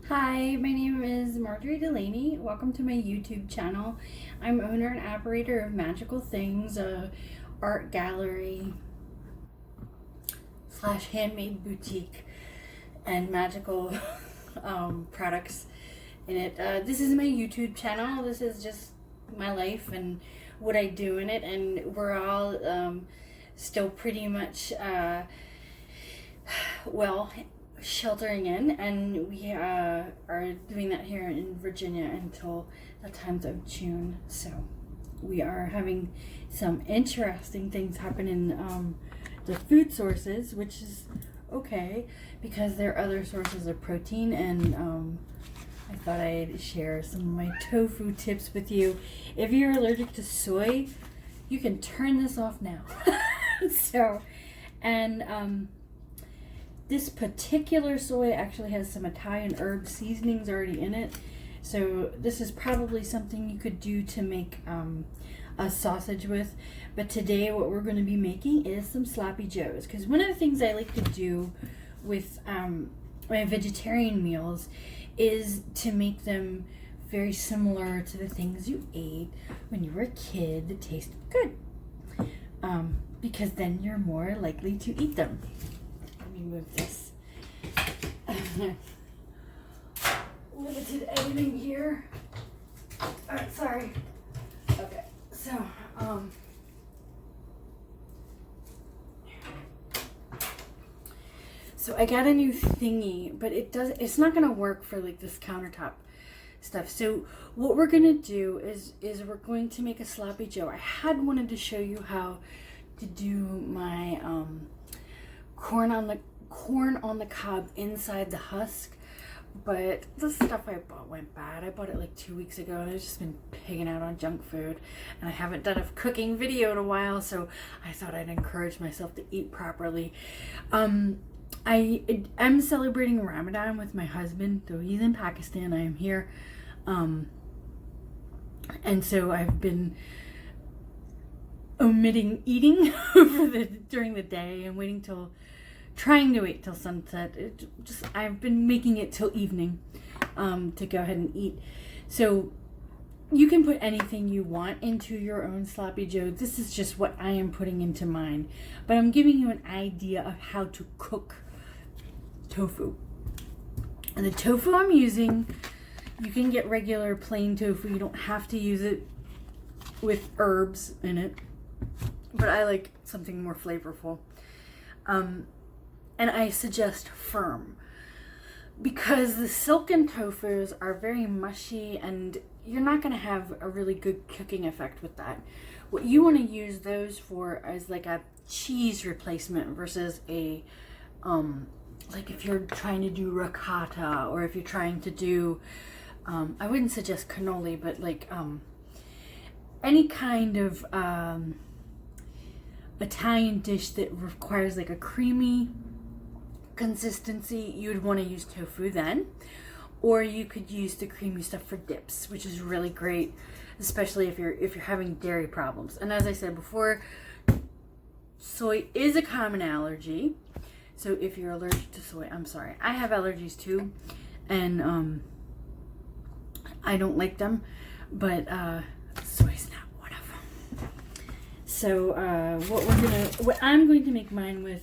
Hi, my name is Marjorie Delaney. Welcome to my YouTube channel. I'm owner and operator of Magical Things, a art gallery slash handmade boutique and magical products in it. This is my YouTube channel. This is just my life and what I do in it, and we're all still pretty much sheltering in, and we are doing that here in Virginia until the 10th of June. So we are having some interesting things happen in the food sources, which is okay because there are other sources of protein, and I thought I'd share some of my tofu tips with you. If you're allergic to soy, you can turn this off now. This particular soy actually has some Italian herb seasonings already in it. So this is probably something you could do to make a sausage with. But today what we're going to be making is some sloppy joes. Because one of the things I like to do with my vegetarian meals is to make them very similar to the things you ate when you were a kid that tasted good. Because then you're more likely to eat them. Move this. Limited editing here. Alright, sorry. Okay, so I got a new thingy, but it's not gonna work for like this countertop stuff. So what we're gonna do is we're going to make a sloppy joe. I had wanted to show you how to do my corn on the cob inside the husk, but the stuff I bought went bad. I bought it like 2 weeks ago, and I've just been pigging out on junk food, and I haven't done a cooking video in a while, so I thought I'd encourage myself to eat properly. I am celebrating Ramadan with my husband, though he's in Pakistan. I am here, and so I've been omitting eating during the day and trying to wait till sunset. I've been making it till evening to go ahead and eat. So you can put anything you want into your own sloppy joe. This is just what I am putting into mine, but I'm giving you an idea of how to cook tofu. And the tofu I'm using, you can get regular plain tofu. You don't have to use it with herbs in it, but I like something more flavorful. And I suggest firm, because the silken tofus are very mushy and you're not going to have a really good cooking effect with that. What you want to use those for is like a cheese replacement versus a, like if you're trying to do ricotta, or if you're trying to do, I wouldn't suggest cannoli, but like any kind of Italian dish that requires like a creamy consistency, you would want to use tofu then. Or you could use the creamy stuff for dips, which is really great, especially if you're having dairy problems. And as I said before, soy is a common allergy. So if you're allergic to soy, I'm sorry, I have allergies too, and I don't like them, but soy's not one of them. So what I'm going to make mine with,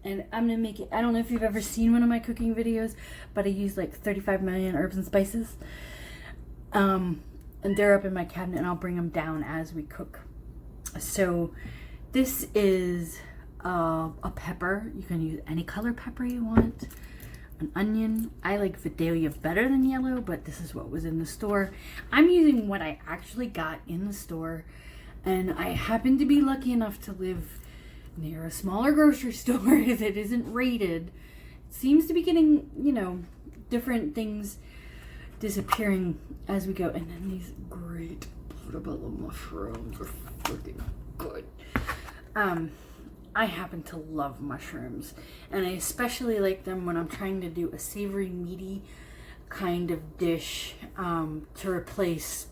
and I'm going to make it, I don't know if you've ever seen one of my cooking videos, but I use like 35 million herbs and spices. And they're up in my cabinet, and I'll bring them down as we cook. So this is a pepper. You can use any color pepper you want. An onion. I like Vidalia better than yellow, but this is what was in the store. I'm using what I actually got in the store, and I happen to be lucky enough to live near a smaller grocery store that isn't rated. It seems to be getting, different things disappearing as we go. And then these great portobello mushrooms are freaking good. I happen to love mushrooms, and I especially like them when I'm trying to do a savory, meaty kind of dish to replace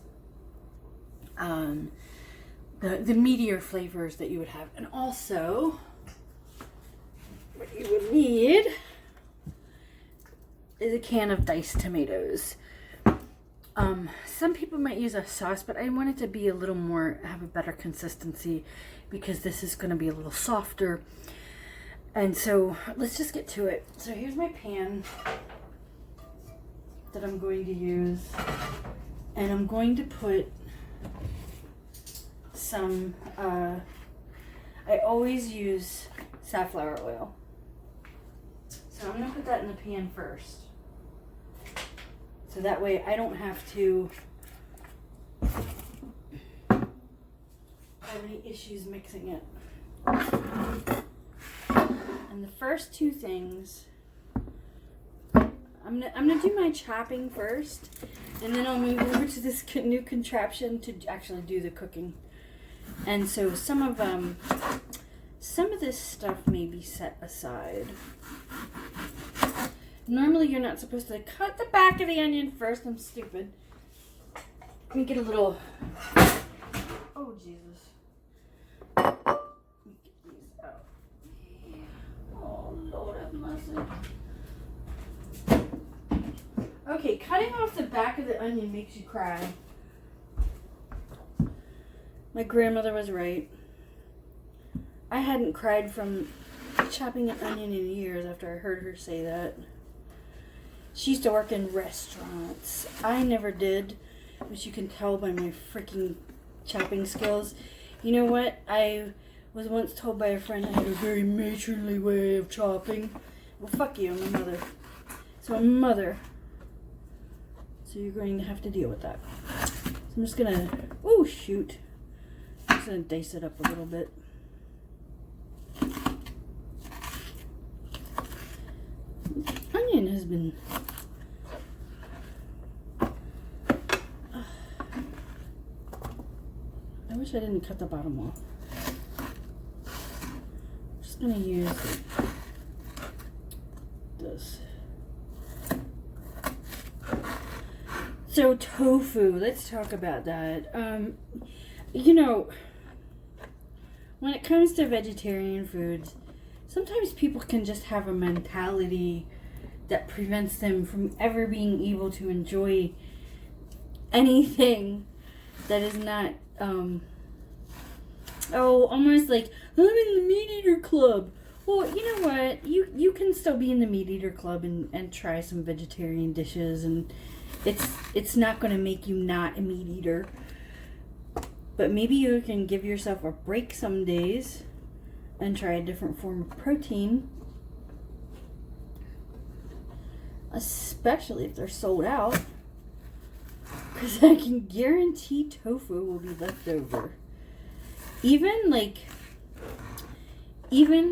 the meatier flavors that you would have. And also, what you would need is a can of diced tomatoes. Some people might use a sauce, but I want it to be a little more, have a better consistency because this is going to be a little softer. And so let's just get to it. So here's my pan that I'm going to use. And I'm going to put some, I always use safflower oil. So I'm going to put that in the pan first. So that way I don't have to have any issues mixing it. And the first two things, I'm gonna do my chopping first, and then I'll move over to this new contraption to actually do the cooking. And so some of this stuff may be set aside. Normally you're not supposed to cut the back of the onion first. I'm stupid. Let me get a little, oh Jesus. Let me get these out. Oh Lord have mercy. Okay, cutting off the back of the onion makes you cry. My grandmother was right. I hadn't cried from chopping an onion in years after I heard her say that. She used to work in restaurants. I never did, which you can tell by my freaking chopping skills. You know what? I was once told by a friend I had a very matronly way of chopping. Well, fuck you, I'm a mother. So I'm a mother. So you're going to have to deal with that. So I'm just gonna, oh shoot. I'm just gonna dice it up a little bit. Onion has been, I wish I didn't cut the bottom off. I'm just gonna use this. So tofu, let's talk about that. You know, when it comes to vegetarian foods, sometimes people can just have a mentality that prevents them from ever being able to enjoy anything that is not, almost like, I'm in the meat eater club. Well, you know what? You can still be in the meat eater club and try some vegetarian dishes, and it's not going to make you not a meat eater. But maybe you can give yourself a break some days and try a different form of protein. Especially if they're sold out. Because I can guarantee tofu will be left over. Even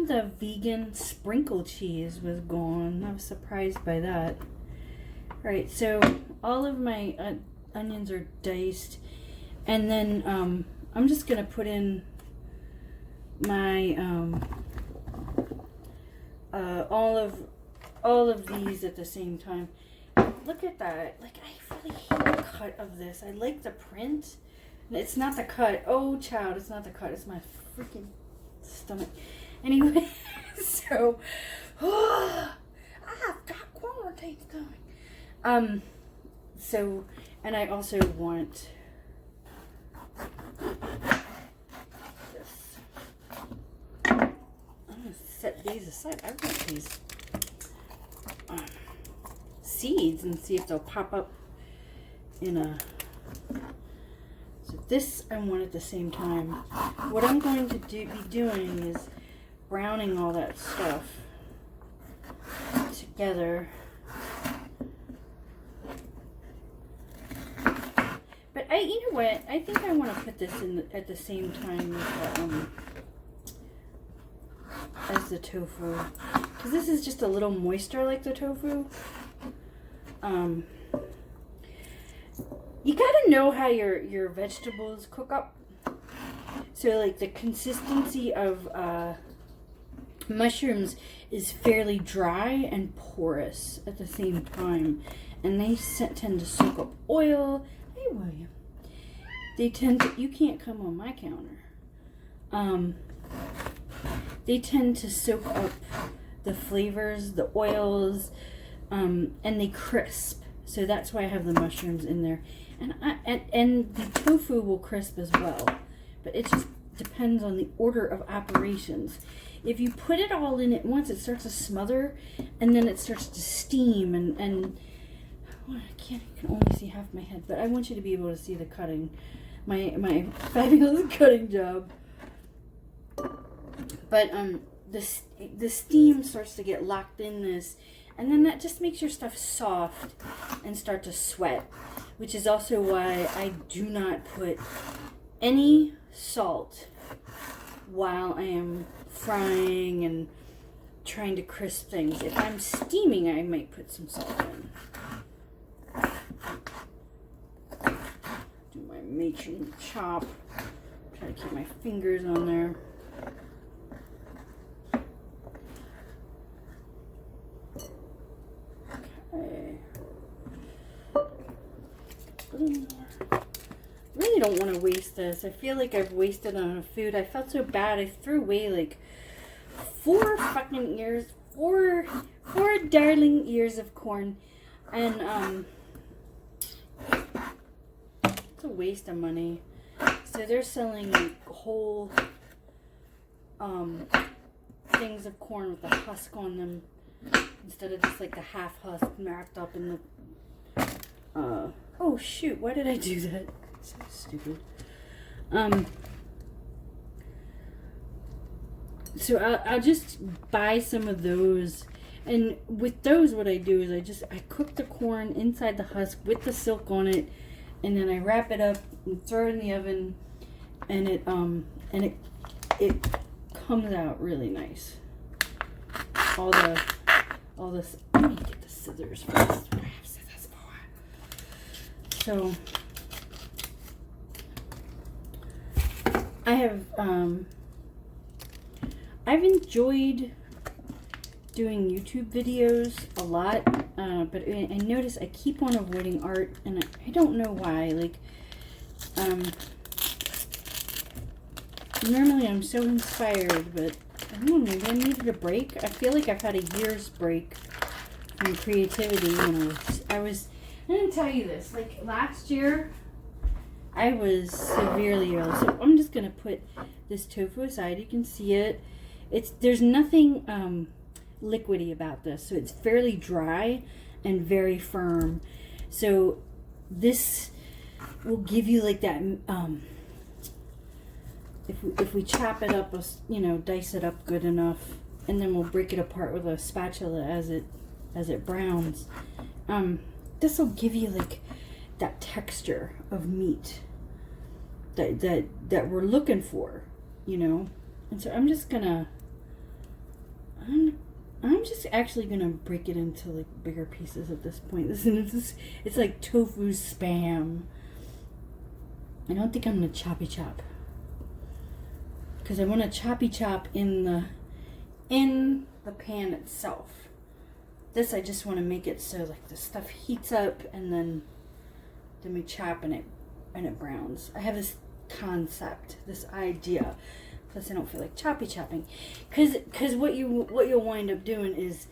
the vegan sprinkle cheese was gone. I was surprised by that. Alright, so all of my onions are diced. And then I'm just going to put in my all of these at the same time. Look at that. Like, I really hate the cut of this. I like the print. It's not the cut. Oh, child, it's not the cut. It's my freaking stomach. Anyway, so I've got quarantine coming. So, and I also want this. I'm gonna set these aside. I want these seeds and see if they'll pop up in a. So this I want at the same time. What I'm going to be doing is browning all that stuff together. But you know what? I think I want to put this in at the same time as the tofu, because this is just a little moister like the tofu. You gotta know how your vegetables cook up. So like the consistency of mushrooms is fairly dry and porous at the same time, and they tend to soak up oil. Hey William, they tend to. You can't come on my counter. They tend to soak up the flavors, the oils, and they crisp. So that's why I have the mushrooms in there. And the tofu will crisp as well. But it just depends on the order of operations. If you put it all in at once, it starts to smother, and then it starts to steam, and well, I can only see half my head, but I want you to be able to see the cutting, my fabulous cutting job. But the steam starts to get locked in this, and then that just makes your stuff soft and start to sweat, which is also why I do not put any salt while I am frying and trying to crisp things. If I'm steaming, I might put some salt in. Do my matron chop. Try to keep my fingers on there. Okay. A little more. Really don't want to waste this. I feel like I've wasted on food. I felt so bad. I threw away like 4 fucking ears, four darling ears of corn, and it's a waste of money. So they're selling like whole things of corn with a husk on them instead of just like the half husk wrapped up in the. Oh shoot! Why did I do that? So stupid. So I'll just buy some of those, and with those what I do is I cook the corn inside the husk with the silk on it, and then I wrap it up and throw it in the oven, and it comes out really nice. All this. Let me get the scissors first. I have scissors for. So I have I've enjoyed doing YouTube videos a lot, but I notice I keep on avoiding art, and I don't know why. Like, normally I'm so inspired, but I don't know, maybe I needed a break. I feel like I've had a year's break from creativity. You know, I didn't tell you this. Like last year, I was severely ill, so I'm just gonna put this tofu aside. You can see it. There's nothing liquidy about this, so it's fairly dry and very firm. So this will give you like that. If we chop it up, you know, dice it up good enough, and then we'll break it apart with a spatula as it browns. This will give you like that texture of meat that we're looking for, you know. And so I'm just actually gonna break it into like bigger pieces at this point. It's like tofu spam. I don't think I'm gonna choppy chop, because I want to choppy chop in the pan itself. This I just want to make it so like the stuff heats up, and then we chop and it browns. I have this concept, this idea. Plus I don't feel like choppy chopping, because what you'll wind up doing is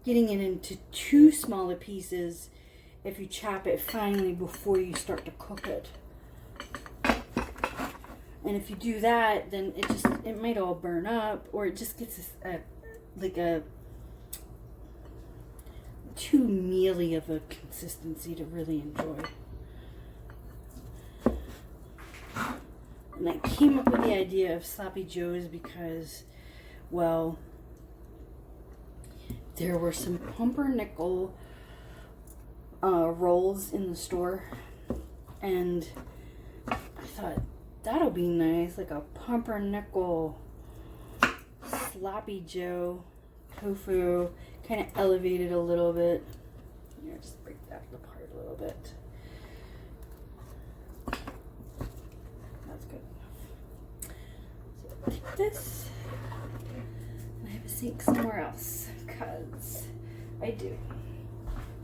getting it into too smaller pieces if you chop it finely before you start to cook it. And if you do that, then it might all burn up, or it just gets like a too mealy of a consistency to really enjoy. And I came up with the idea of SlppybJoes because, well, there were some pumpernickel rolls in the store, and I thought that'll be nice, like a pumpernickel SlppybJoe tofu, kind of elevated a little bit. Here, just break that apart a little bit. That's good enough. So take this, and I have a sink somewhere else, because I do.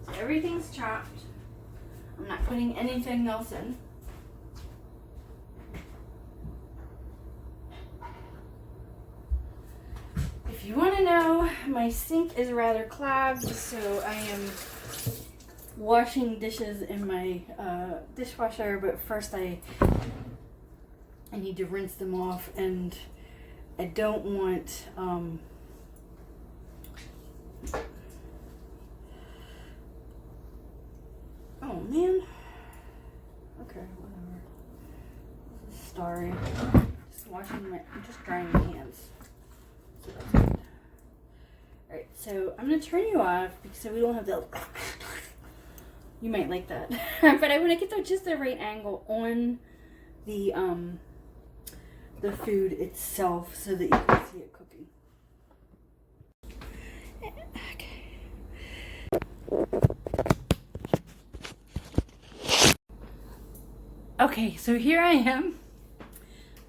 So everything's chopped. I'm not putting anything else in. if you want to know, my sink is rather clogged, so I am washing dishes in my dishwasher, but first I need to rinse them off, and I don't want oh man, okay, whatever, sorry, I'm just drying my hands, so that's good. Alright, so I'm going to turn you off so we don't have the you might like that. But I want to get just the right angle on the food itself so that you can see it cooking. Okay, so here I am,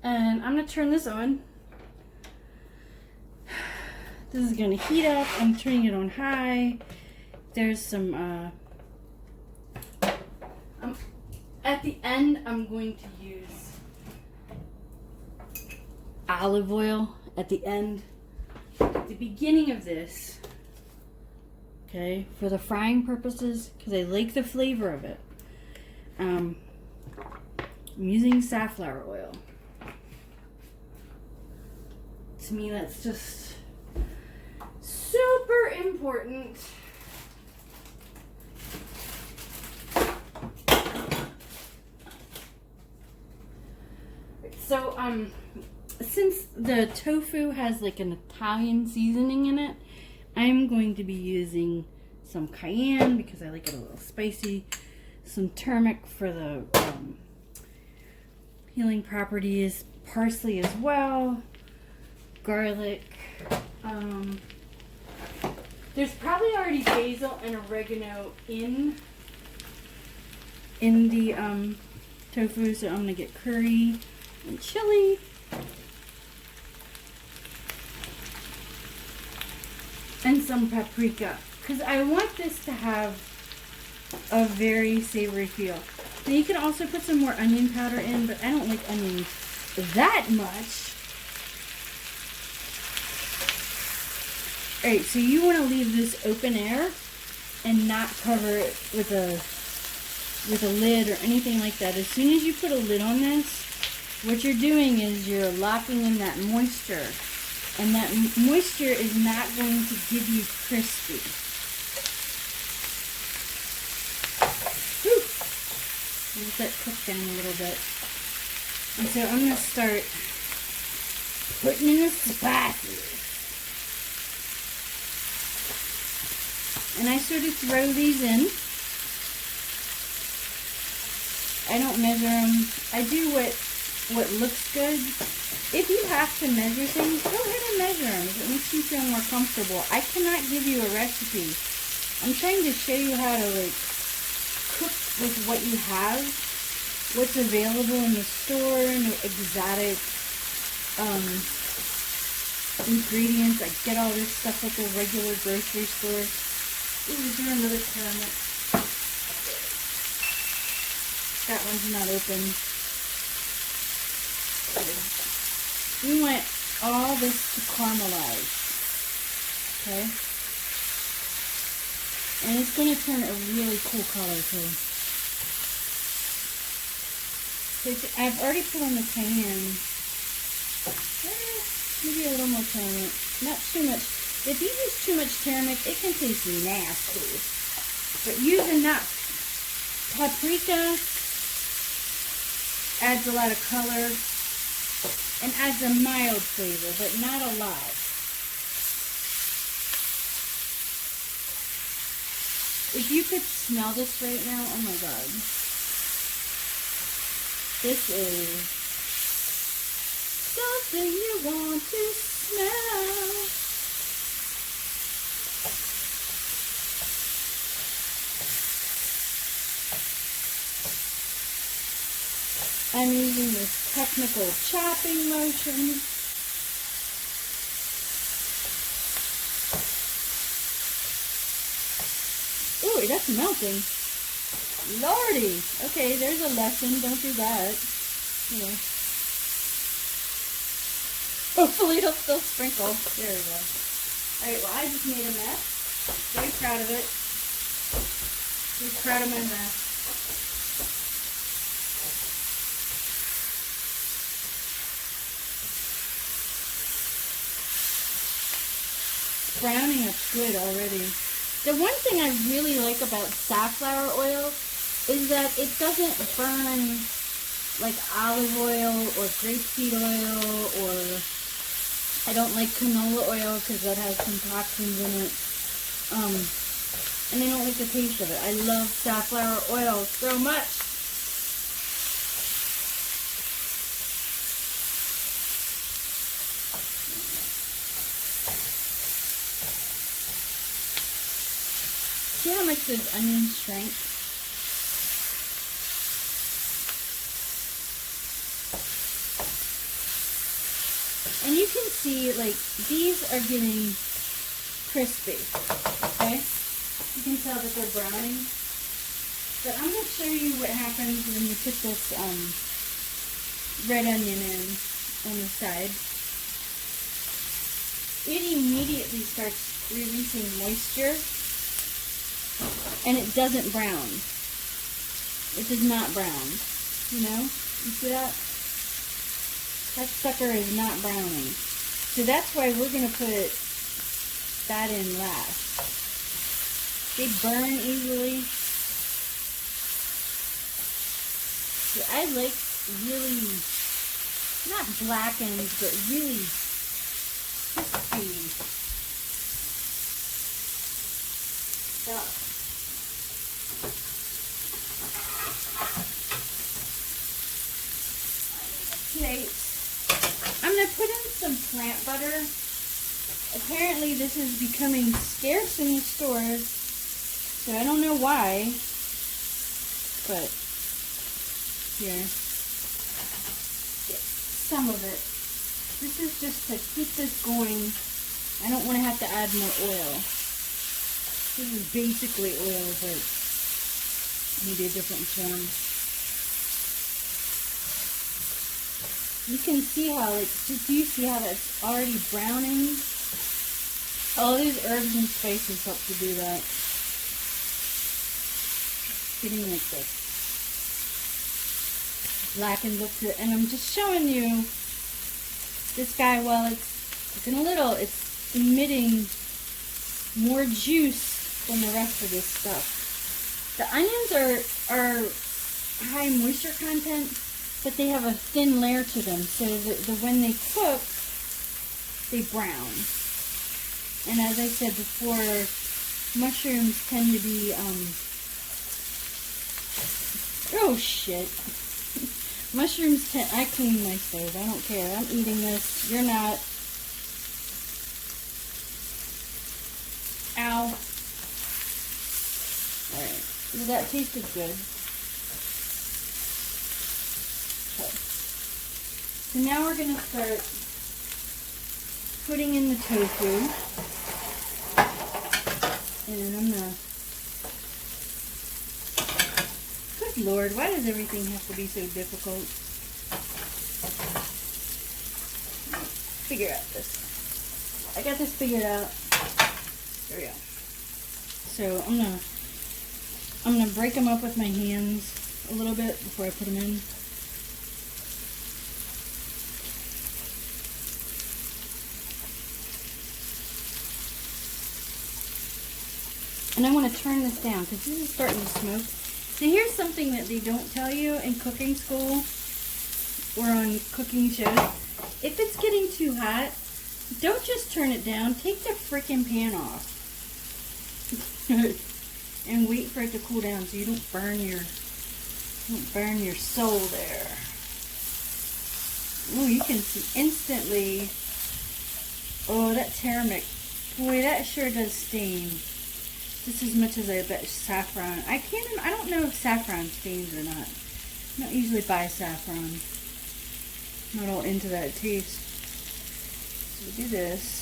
and I'm going to turn this on. This is going to heat up. I'm turning it on high. There's some at the end, I'm going to use olive oil at the end, at the beginning of this, okay, for the frying purposes, because I like the flavor of it. I'm using safflower oil. To me, that's just super important. So, since the tofu has like an Italian seasoning in it, I'm going to be using some cayenne because I like it a little spicy, some turmeric for the healing properties, parsley as well, garlic. There's probably already basil and oregano in the tofu, so I'm gonna get curry and chili. And some paprika, because I want this to have a very savory feel. Now you can also put some more onion powder in, but I don't like onions that much. Alright, so you want to leave this open air and not cover it with a lid or anything like that. As soon as you put a lid on this, what you're doing is you're locking in that moisture, and that moisture is not going to give you crispy. Whew. Let that cook down a little bit. And so I'm going to start putting in the spices. And I sort of throw these in. I don't measure them. I do what looks good. If you have to measure things, go ahead and measure them if it makes you feel more comfortable. I cannot give you a recipe. I'm trying to show you how to like cook with what you have, what's available in the store, no exotic ingredients. I get all this stuff at the regular grocery store. Ooh, is there another caramel? That one's not open. We want all this to caramelize, okay? And it's going to turn a really cool color too. So I've already put on the cayenne. Maybe a little more turmeric, not too much. If you use too much turmeric, it can taste nasty. But use enough. Paprika adds a lot of color and adds a mild flavor, but not a lot. If you could smell this right now, oh my god. This is something you want to smell. I'm using this technical chopping motion. Ooh, that's melting. Lordy. Okay, there's a lesson. Don't do that. You know. Hopefully it'll still sprinkle. There we go. Alright, well I just made a mess. Very proud of it. Very proud of my mess. Browning up good already. The one thing I really like about safflower oil is that it doesn't burn like olive oil or grapeseed oil, or I don't like canola oil because that has some toxins in it. And I don't like the taste of it. I love safflower oil so much. See how much those onions shrank? And you can see, like, these are getting crispy, okay? You can tell that they're browning. But I'm going to show you what happens when you put this red onion in on the side. It immediately starts releasing moisture, and it doesn't brown. It does not brown, you know? You see that? That sucker is not browning. So that's why we're going to put that in last. They burn easily. So I like really, not blackened, but really crispy stuff. Plate. I'm going to put in some plant butter. Apparently this is becoming scarce in the stores, so I don't know why, but here, get some of it. This is just to keep this going. I don't want to have to add more oil. This is basically oil, but maybe a different form. You can see how, like, do you see how that's already browning? All these herbs and spices help to do that. It's getting like this. Blackened looks good. And I'm just showing you this guy, while it's looking a little, it's emitting more juice than the rest of this stuff. The onions are high moisture content, but they have a thin layer to them, so that when they cook, they brown. And as I said before, mushrooms tend to be, oh shit. Mushrooms tend, I clean my stove, I don't care. I'm eating this, you're not. Ow. Alright, well, that tasted good. Okay. So now we're going to start putting in the tofu. And I'm going to... Good Lord, why does everything have to be so difficult? Figure out this. I got this figured out. There we go. So I'm gonna break them up with my hands a little bit before I put them in. And I want to turn this down because this is starting to smoke. Now here's something that they don't tell you in cooking school or on cooking shows. If it's getting too hot, don't just turn it down. Take the freaking pan off. And wait for it to cool down so you don't burn your soul there. Oh, you can see instantly. Oh, that turmeric. Boy, that sure does stain. Just as much as I bet saffron. I don't know if saffron stains or not. I don't usually buy saffron. I'm not all into that taste. So we do this.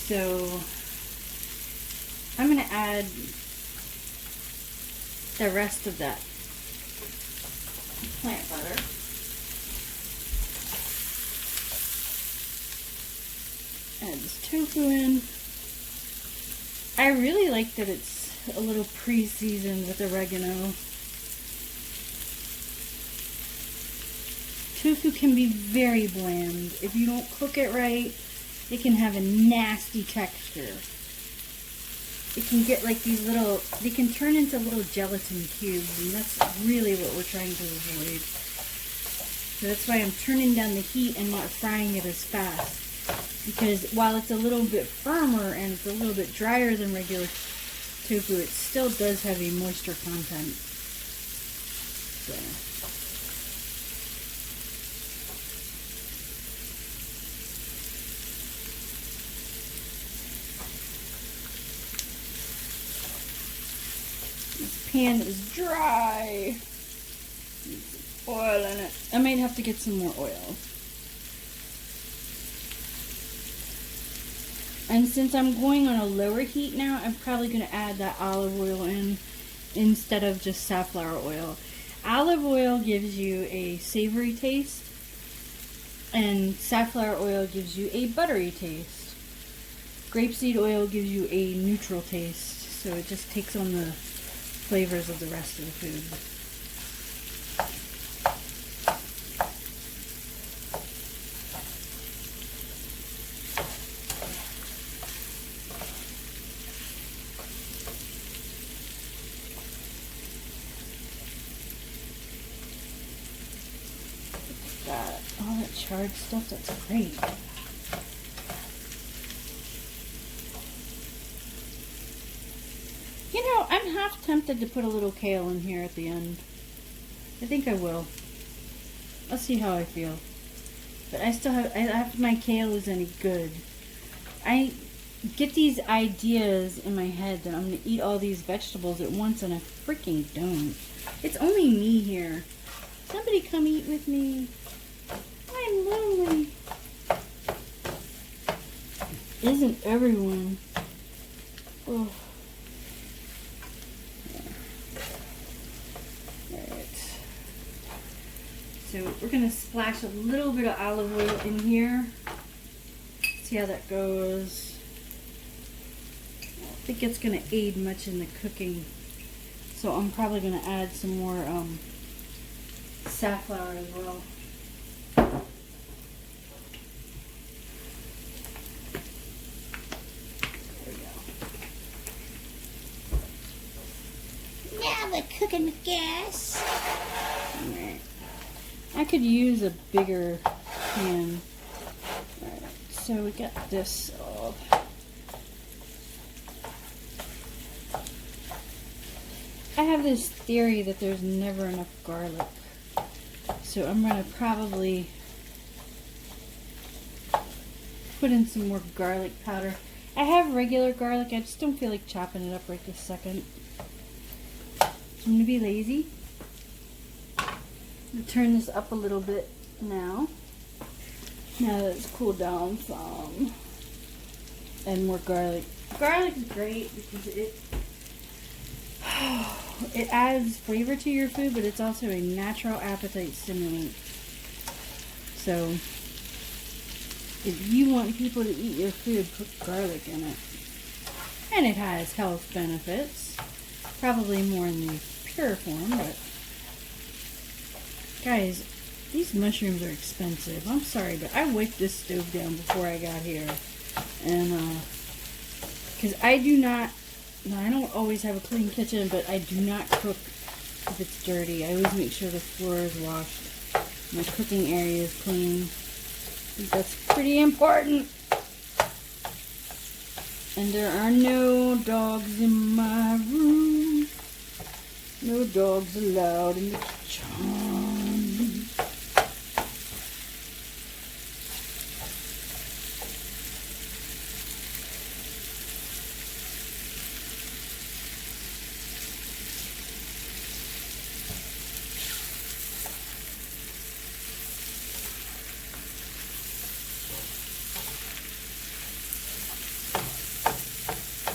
So I'm going to add the rest of that plant butter. Add this tofu in. I really like that it's a little pre-seasoned with oregano. Tofu can be very bland. If you don't cook it right, it can have a nasty texture. It can get like these little, they can turn into little gelatin cubes, and that's really what we're trying to avoid. So that's why I'm turning down the heat and not frying it as fast. Because while it's a little bit firmer and it's a little bit drier than regular tofu, it still does have a moisture content. So. This pan is dry. Need some oil in it. I might have to get some more oil. And since I'm going on a lower heat now, I'm probably going to add that olive oil in instead of just safflower oil. Olive oil gives you a savory taste, and safflower oil gives you a buttery taste. Grapeseed oil gives you a neutral taste, so it just takes on the flavors of the rest of the food. All that charred stuff, that's great. You know, I'm half tempted to put a little kale in here at the end. I think I will. I'll see how I feel. But I still have, if my kale is any good. I get these ideas in my head that I'm going to eat all these vegetables at once, and I freaking don't. It's only me here. Somebody come eat with me. I'm lonely. Isn't everyone? Oh. Alright. So we're going to splash a little bit of olive oil in here. See how that goes. I don't think it's going to aid much in the cooking. So I'm probably going to add some more safflower as well. Now we're cooking with gas. Alright. I could use a bigger pan. Alright, so we got this all. I have this theory that there's never enough garlic. So I'm going to probably put in some more garlic powder. I have regular garlic, I just don't feel like chopping it up right this second. I'm going to be lazy. I'm going to turn this up a little bit now. Now that it's cooled down some. And more garlic. Garlic is great because it adds flavor to your food, but it's also a natural appetite stimulant. So, if you want people to eat your food, put garlic in it. And it has health benefits. Probably more in the pure form, but guys, these mushrooms are expensive. I'm sorry, but I wiped this stove down before I got here. And, because I do not, I don't always have a clean kitchen, but I do not cook if it's dirty. I always make sure the floor is washed. My cooking area is clean. I think that's pretty important. And there are no dogs in my room. No dogs allowed in the kitchen.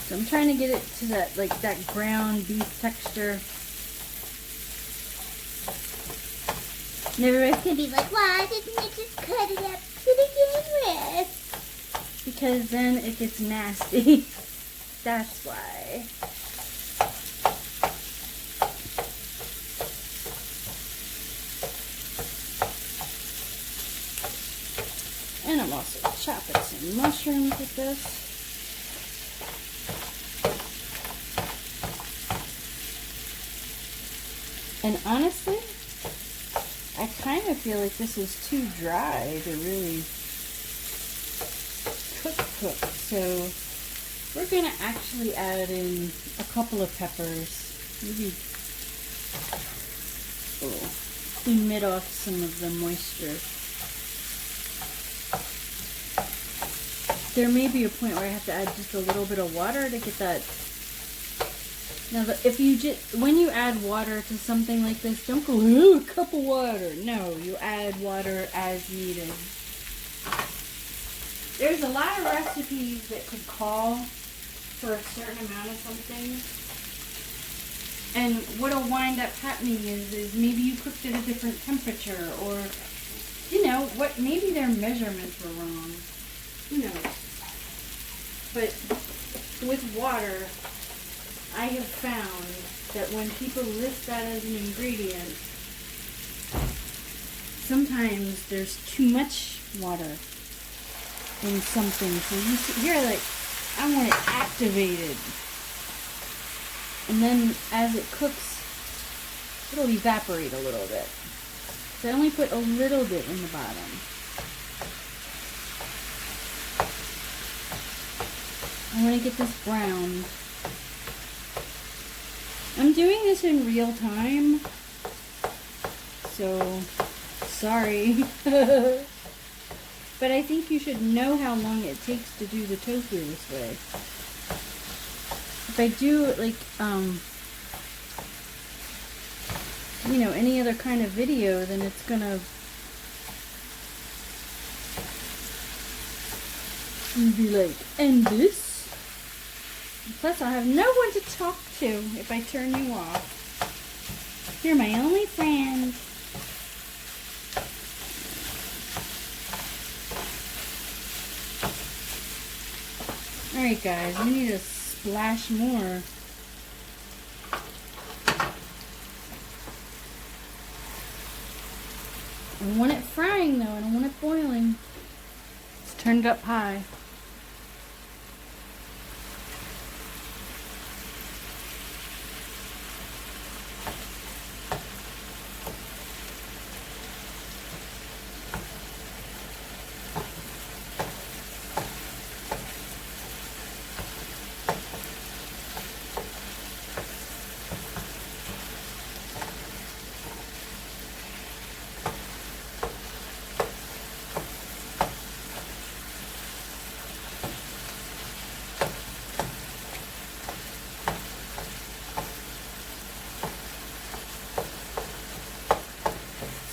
So I'm trying to get it to that, like, that ground beef texture. And everybody's gonna be like, why didn't you just cut it up to begin with? Because then it gets nasty. That's why. And I'm also chopping some mushrooms with this. And honestly, I kind of feel like this is too dry to really cook. So we're going to actually add in a couple of peppers. Maybe emit off some of the moisture. There may be a point where I have to add just a little bit of water to get that. Now, if you when you add water to something like this, don't go, ooh, a cup of water. No, you add water as needed. There's a lot of recipes that could call for a certain amount of something. And what'll wind up happening is maybe you cooked at a different temperature, or, you know, maybe their measurements were wrong. Who knows? But with water, I have found that when people list that as an ingredient, sometimes there's too much water in something. So you're like, I want it activated. And then as it cooks, it'll evaporate a little bit. So I only put a little bit in the bottom. I want to get this browned. I'm doing this in real time, so sorry. But I think you should know how long it takes to do the tofu this way. If I do like, you know, any other kind of video, then it's gonna be like, and this? Plus, I'll have no one to talk to if I turn you off. You're my only friend. Alright guys, we need a splash more. I want it frying though, I don't want it boiling. It's turned up high.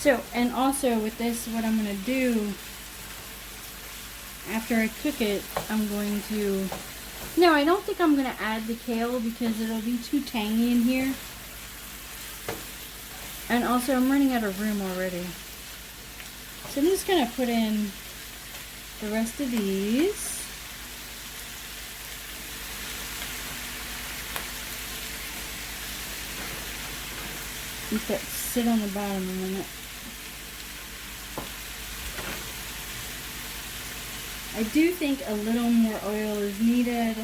So, and also with this, what I'm going to do, after I cook it, I'm going to, no, I don't think I'm going to add the kale because it'll be too tangy in here. And also, I'm running out of room already. So I'm just going to put in the rest of these. Let that sit on the bottom a minute. I do think a little more oil is needed.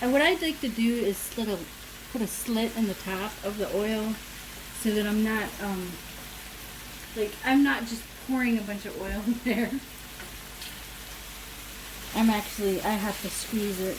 And what I'd like to do is put a slit in the top of the oil so that I'm not, I'm not just pouring a bunch of oil in there. I have to squeeze it.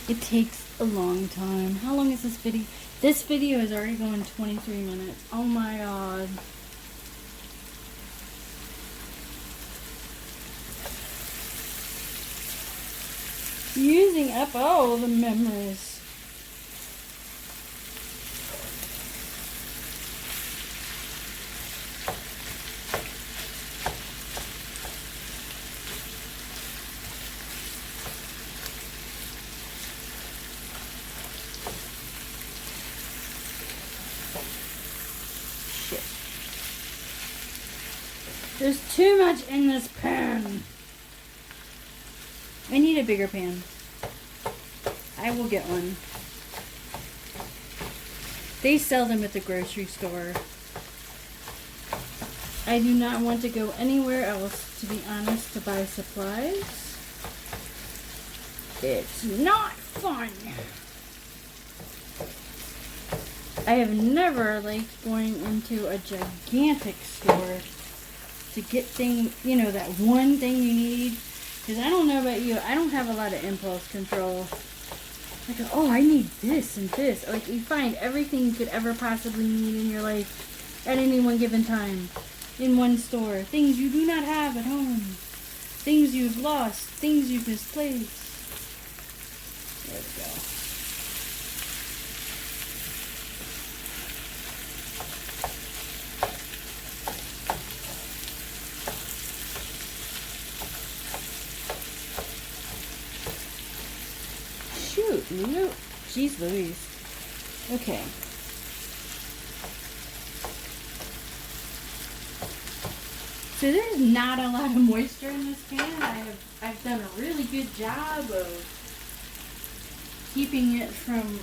It takes a long time. How long is this video? This video is already going 23 minutes. Oh my god. Using up all the memories. Shit. There's too much in this pan. I need a bigger pan. I will get one. They sell them at the grocery store. I do not want to go anywhere else, to be honest, to buy supplies. It's not fun. I have never liked going into a gigantic store to get things, you know, that one thing you need. Because I don't know about you, I don't have a lot of impulse control. Like, oh, I need this and this. Like, you find everything you could ever possibly need in your life at any one given time in one store. Things you do not have at home. Things you've lost. Things you've misplaced. There we go. No, jeez Louise. Okay. So there's not a lot of moisture in this pan. I've done a really good job of keeping it from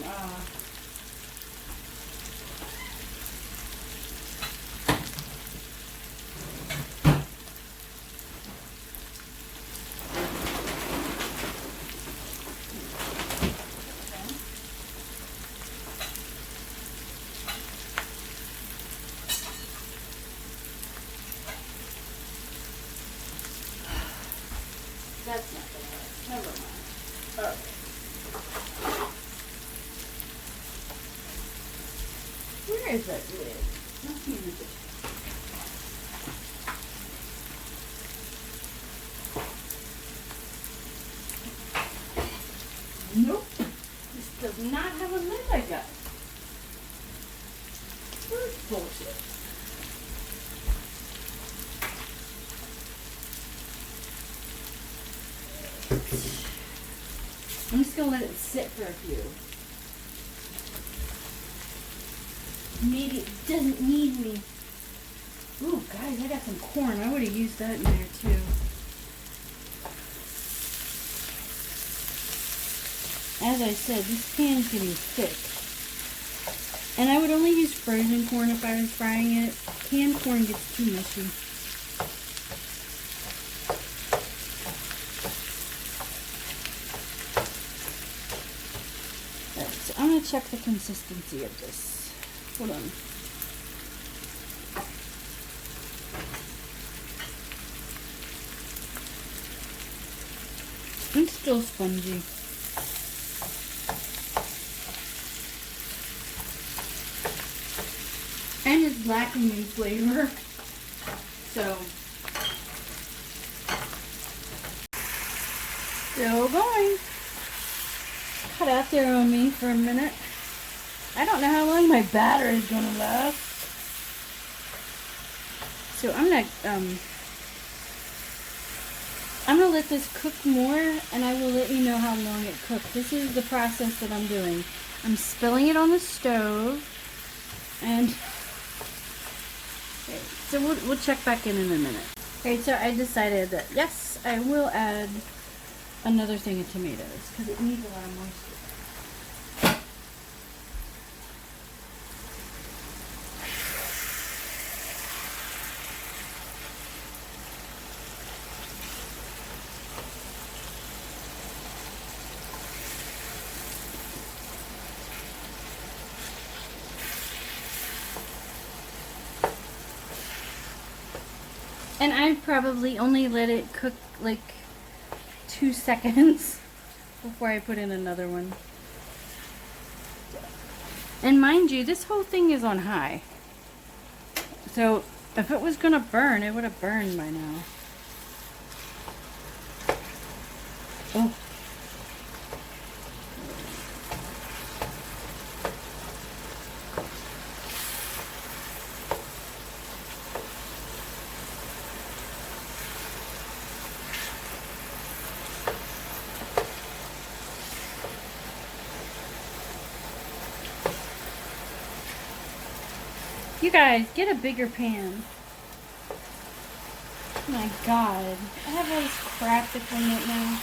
that's not gonna work. Never mind. Okay. Where is that lid? Let's see the dish. Nope. This does not have a lid, I guess. Where's bullshit? I'm just gonna let it sit for a few. Maybe it doesn't need me. Ooh, guys, I got some corn. I would have used that in there too. As I said, this pan's getting thick. And I would only use frozen corn if I was frying it. Canned corn gets too mushy. I'm going to check the consistency of this. Hold on. It's still spongy. And it's lacking in flavor. So, still going. Cut out there on me for a minute. I don't know how long my battery is gonna last. So I'm gonna let this cook more, and I will let you know how long it cooked. This is the process that I'm doing. I'm spilling it on the stove, and okay, so we'll check back in a minute. Okay, so I decided that yes, I will add another thing of tomatoes because it needs a lot of moisture. And I probably only let it cook like 2 seconds before I put in another one. And mind you, this whole thing is on high. So if it was gonna burn, it would have burned by now. Oh. You guys, get a bigger pan. Oh my god. I have all this crap to clean up now.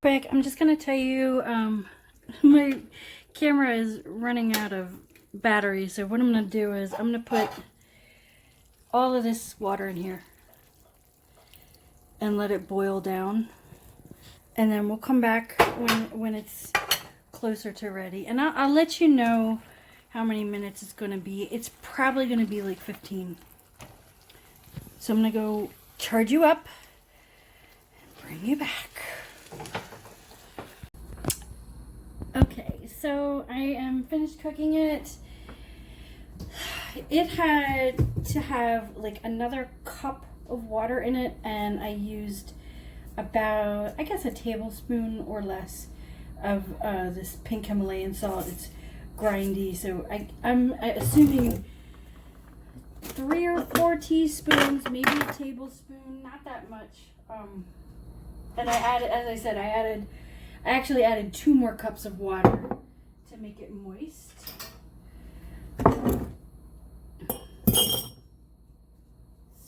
Quick, I'm just gonna tell you, my camera is running out of battery, so what I'm gonna do is I'm gonna put all of this water in here and let it boil down, and then we'll come back when it's closer to ready, and I'll let you know how many minutes it's gonna be. It's probably gonna be like 15. So I'm gonna go charge you up and bring you back. Okay, so I am finished cooking it. It had to have like another cup of water in it, and I used about, I guess, a tablespoon or less of this pink Himalayan salt. It's grindy, so I'm assuming 3 or 4 teaspoons, maybe a tablespoon, not that much. And I added, as I said, I actually added 2 more cups of water to make it moist.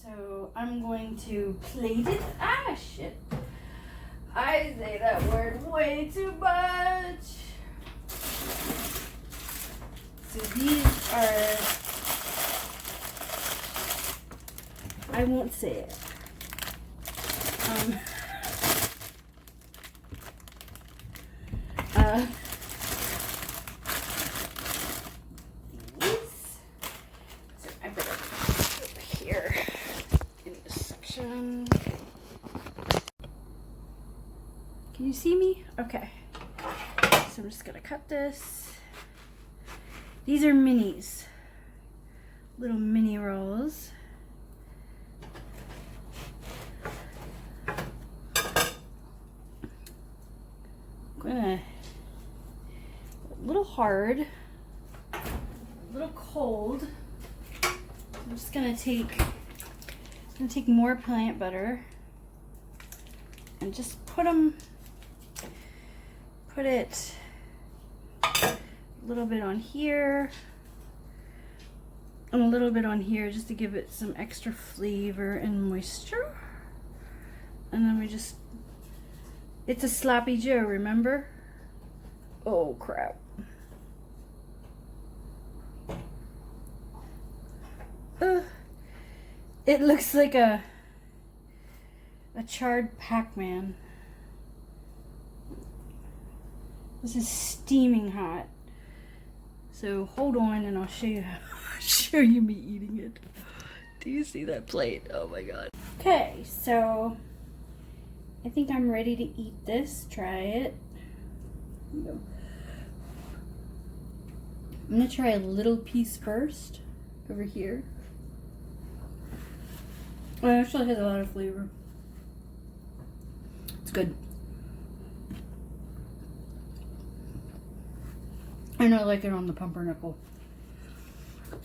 So I'm going to plate it. Ah, shit. I say that word way too much. So these are, I won't say it. So I better put it here in this section. Can you see me? Okay. So I'm just gonna cut this. These are minis, little mini rolls. A little hard, a little cold. I'm just gonna take more plant butter and just put it a little bit on here and a little bit on here, just to give it some extra flavor and moisture. And then we just, it's a sloppy Joe, remember? Oh crap. It looks like a charred Pac-Man. This is steaming hot. So hold on and I'll show you show you me eating it. Do you see that plate? Oh my god. Okay, so I think I'm ready to eat this. Try it. Here we go. I'm gonna try a little piece first over here. It actually has a lot of flavor. It's good. And I like it on the pumpernickel.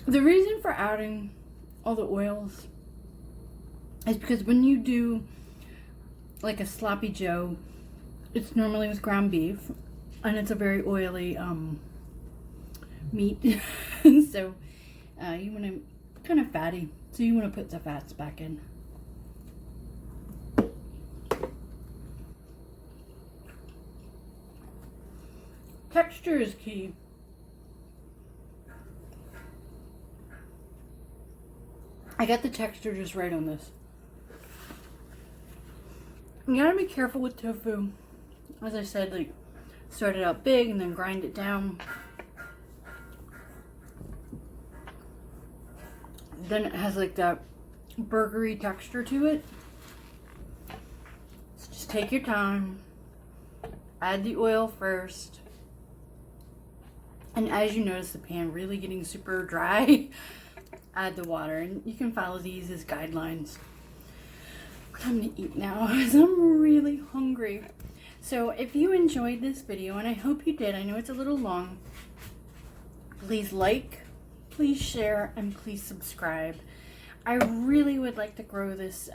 The reason for adding all the oils is because when you do like a sloppy Joe, it's normally with ground beef, and it's a very oily meat. So you want to kind of fatty, so you want to put the fats back in. Texture is key. I got the texture just right on this. You gotta be careful with tofu. As I said, like, start it out big and then grind it down. Then it has like that burgery texture to it. So just take your time. Add the oil first. And as you notice the pan really getting super dry, add the water. And you can follow these as guidelines. I'm gonna eat now because I'm really hungry. So if you enjoyed this video, and I hope you did, I know it's a little long, please like, please share, and please subscribe. I really would like to grow this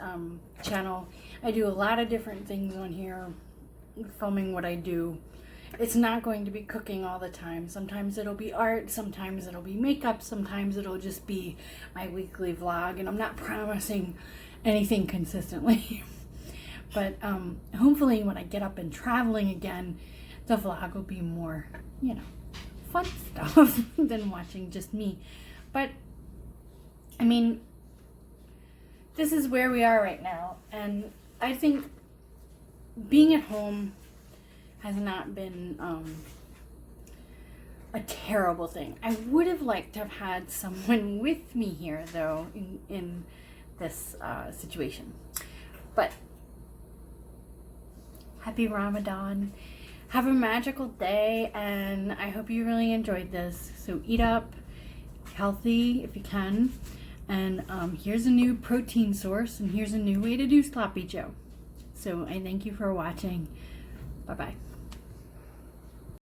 channel. I do a lot of different things on here, filming what I do. It's not going to be cooking all the time. Sometimes it'll be art, sometimes it'll be makeup, sometimes it'll just be my weekly vlog, and I'm not promising anything consistently. But hopefully when I get up and traveling again, the vlog will be more, you know, fun stuff than watching just me. But I mean, this is where we are right now, and I think being at home has not been a terrible thing. I would have liked to have had someone with me here, though, in this situation. But happy Ramadan. Have a magical day, and I hope you really enjoyed this. So eat up, healthy if you can. And here's a new protein source, and here's a new way to do sloppy Joe. So I thank you for watching. Bye-bye.